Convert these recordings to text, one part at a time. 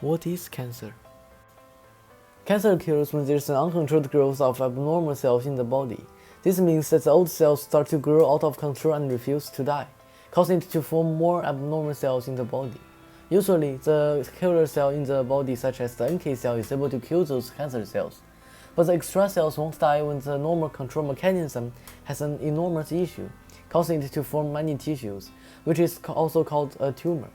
What is cancer? Cancer occurs when there's an uncontrolled growth of abnormal cells in the body. This means that the old cells start to grow out of control and refuse to die, causing it to form more abnormal cells in the body. Usually, the killer cell in the body, such as the NK cell, is able to kill those cancer cells. But the extra cells won't die when the normal control mechanism has an enormous issue, causing it to form many tissues, which is also called a tumor.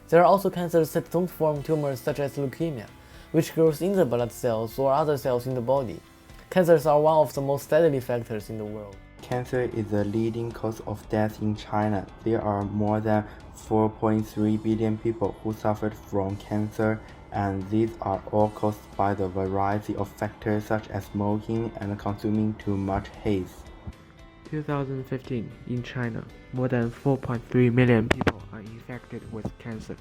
There are also cancers that don't form tumors, such as leukemia, which grows in the blood cells or other cells in the body. Cancers are one of the most deadly factors in the world. Cancer is the leading cause of death in China. There are more than 4.3 billion people who suffered from cancer, and these are all caused by the variety of factors such as smoking and consuming too much haze. 2015, in China, more than 4.3 million people are infected with cancer.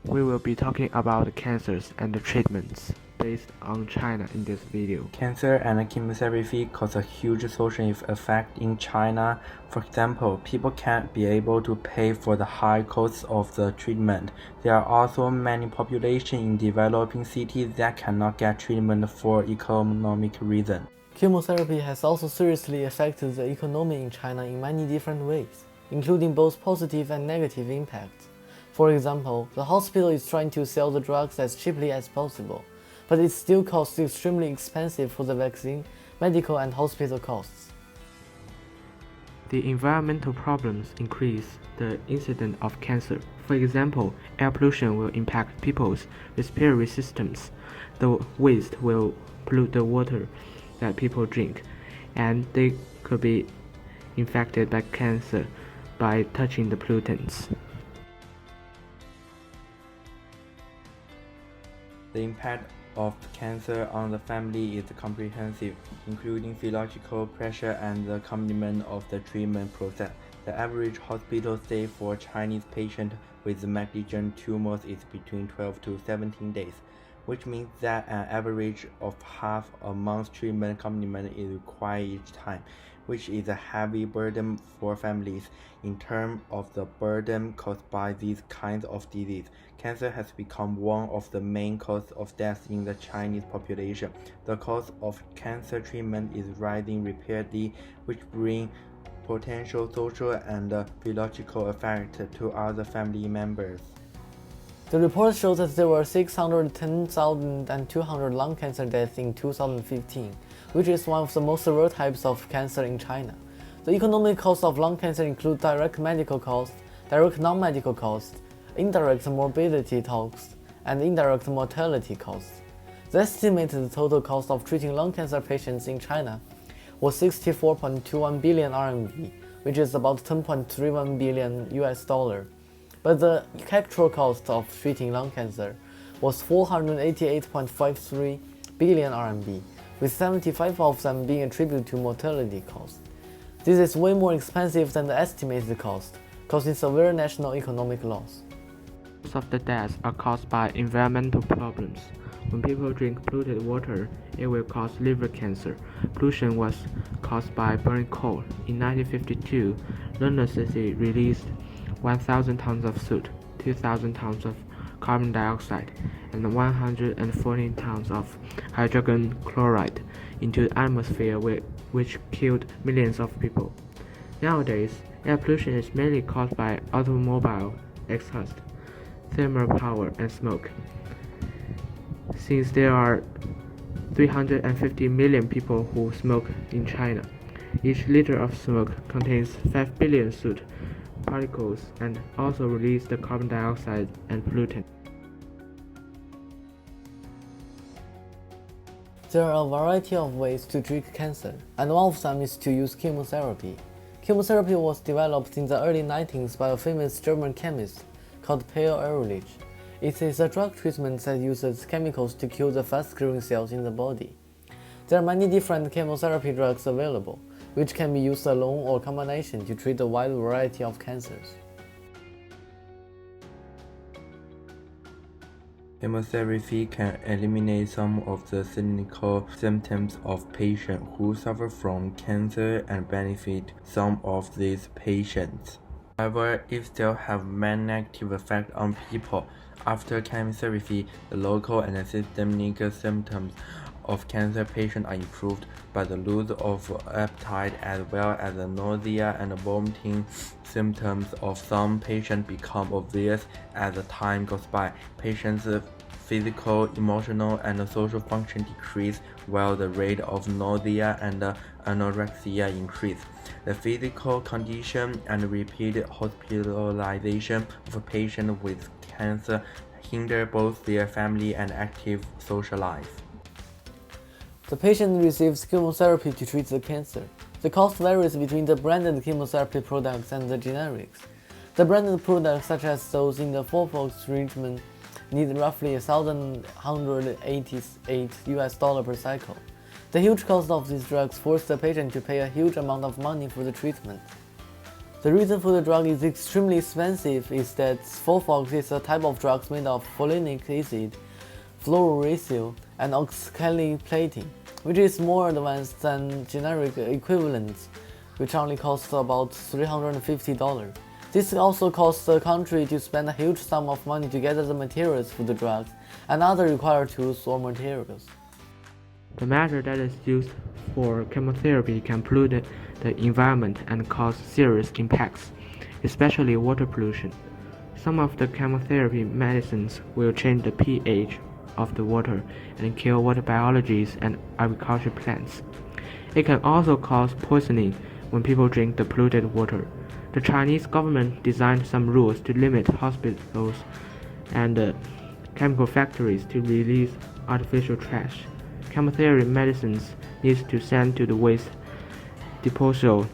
We will be talking about cancers and the treatments based on China in this video. Cancer and chemotherapy cause a huge social effect in China. For example, people can't be able to pay for the high costs of the treatment. There are also many populations in developing cities that cannot get treatment for economic reasons. Chemotherapy has also seriously affected the economy in China in many different ways, including both positive and negative impacts. For example, the hospital is trying to sell the drugs as cheaply as possible, but it still costs extremely expensive for the vaccine, medical and hospital costs. The environmental problems increase the incidence of cancer. For example, air pollution will impact people's respiratory systems. The waste will pollute the water that people drink, and they could be infected by cancer by touching the pollutants. The impact of cancer on the family is comprehensive, including physiological pressure and the complement of the treatment process. The average hospital stay for Chinese patients with malignant tumors is between 12 to 17 days, which means that an average of half a month's treatment complement is required each time, which is a heavy burden for families. In terms of the burden caused by these kinds of disease, cancer has become one of the main causes of death in the Chinese population. The cost of cancer treatment is rising rapidly, which brings potential social and physiological effects to other family members. The report shows that there were 610,200 lung cancer deaths in 2015, which is one of the most rare types of cancer in China. The economic costs of lung cancer include direct medical costs, direct non-medical costs, indirect morbidity costs, and indirect mortality costs. The estimated total cost of treating lung cancer patients in China was 64.21 billion RMB, which is about 10.31 billion US dollar. But the actual cost of treating lung cancer was 488.53 billion RMB, with 75 of them being attributed to mortality costs. This is way more expensive than the estimated cost, causing severe national economic loss. Most of the deaths are caused by environmental problems. When people drink polluted water, it will cause liver cancer. Pollution was caused by burning coal. In 1952, London City released 1,000 tons of soot, 2,000 tons of carbon dioxide, and 114 tons of hydrogen chloride into the atmosphere, which killed millions of people. Nowadays, air pollution is mainly caused by automobile exhaust, thermal power, and smoke. Since there are 350 million people who smoke in China, each liter of smoke contains 5 billion soot particles and also release the carbon dioxide and pollutant. There are a variety of ways to treat cancer, and one of them is to use chemotherapy. Chemotherapy was developed in the early 90s by a famous German chemist called Paul Ehrlich. It is a drug treatment that uses chemicals to kill the fast-growing cells in the body. There are many different chemotherapy drugs available, which can be used alone or combination to treat a wide variety of cancers. Chemotherapy can eliminate some of the clinical symptoms of patients who suffer from cancer and benefit some of these patients. However, it still has many negative effects on people. After chemotherapy, the local and systemic symptoms of cancer patients are improved, but the loss of appetite as well as the nausea and vomiting symptoms of some patients become obvious as the time goes by. Patients' physical, emotional, and social function decrease, while the rate of nausea and anorexia increase. The physical condition and repeated hospitalization of a patient with cancer hinder both their family and active social life. The patient receives chemotherapy to treat the cancer. The cost varies between the branded chemotherapy products and the generics. The branded products, such as those in the FOLFOX regimen, need roughly $1,188 per cycle. The huge cost of these drugs force the patient to pay a huge amount of money for the treatment. The reason for the drug is extremely expensive is that FOLFOX is a type of drugs made of folinic acid, fluorouracil, and oxaliplatin, which is more advanced than generic equivalents, which only cost about $350. This also costs the country to spend a huge sum of money to gather the materials for the drugs and other required tools or materials. The matter that is used for chemotherapy can pollute the environment and cause serious impacts, especially water pollution. Some of the chemotherapy medicines will change the pH of the water and kill water biologies and agriculture plants. It can also cause poisoning when people drink the polluted water. The Chinese government designed some rules to limit hospitals and chemical factories to release artificial trash. Chemotherapy medicines need to send to the waste disposal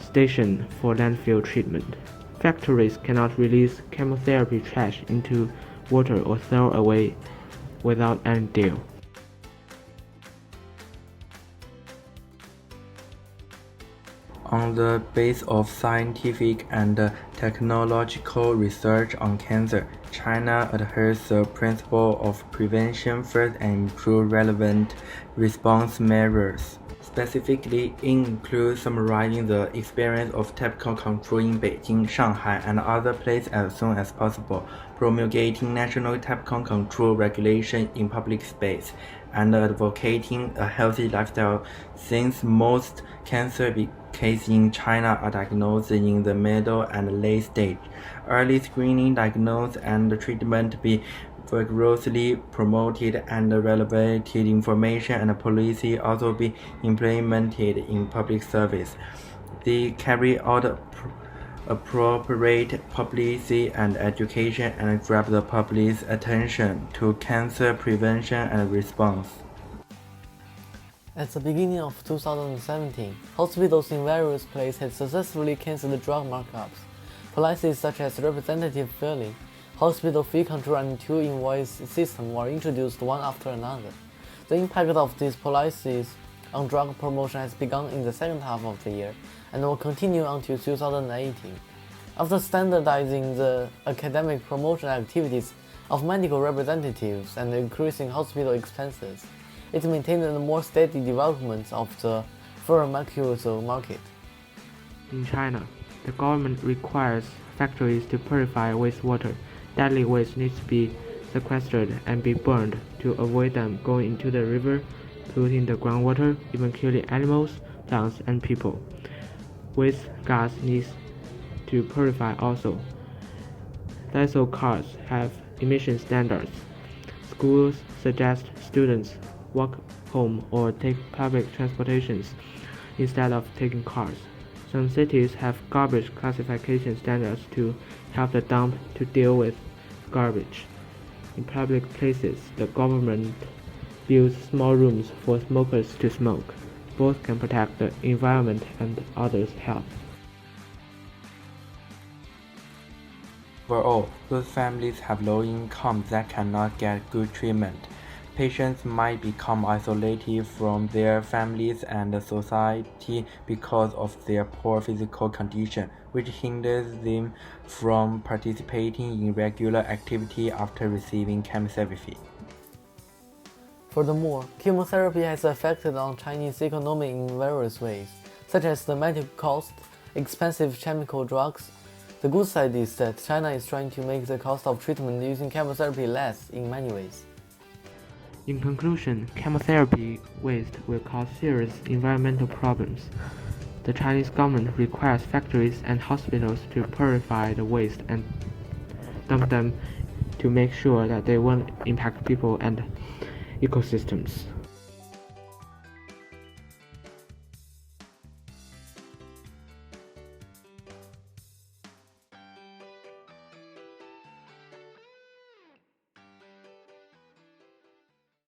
station for landfill treatment. Factories cannot release chemotherapy trash into water or throw away without any deal. On the basis of scientific and technological research on cancer, China adheres the principle of prevention first and improve relevant response measures. Specifically, it includes summarizing the experience of typical control in Beijing, Shanghai, and other places as soon as possible, promulgating national typical control regulation in public space, and advocating a healthy lifestyle since most cancer cases in China are diagnosed in the middle and late stage. Early screening, diagnosis, and treatment be vigorously promoted, and relevant information and policy also be implemented in public service. They carry out appropriate publicity and education and grab the public's attention to cancer prevention and response. At the beginning of 2017, hospitals in various places had successfully canceled drug markups. Policies such as representative billing, hospital fee control, and two-invoice system were introduced one after another. The impact of these policies on drug promotion has begun in the second half of the year and will continue until 2018. After standardizing the academic promotion activities of medical representatives and increasing hospital expenses, it maintained a more steady development of the pharmaceutical market. In China, the government requires factories to purify wastewater. Deadly waste needs to be sequestered and be burned to avoid them going into the river, polluting the groundwater, even killing animals, plants, and people. Waste gas needs to purify also. Diesel cars have emission standards. Schools suggest students walk home or take public transportations instead of taking cars. Some cities have garbage classification standards to help the dump to deal with garbage. In public places, the government builds small rooms for smokers to smoke. Both can protect the environment and others' health. Overall, those families have low incomes that cannot get good treatment. Patients might become isolated from their families and society because of their poor physical condition, which hinders them from participating in regular activity after receiving chemotherapy. Furthermore, chemotherapy has affected on Chinese economy in various ways, such as the medical cost, expensive chemical drugs, The good side is that China is trying to make the cost of treatment using chemotherapy less in many ways. In conclusion, chemotherapy waste will cause serious environmental problems. The Chinese government requires factories and hospitals to purify the waste and dump them to make sure that they won't impact people and ecosystems.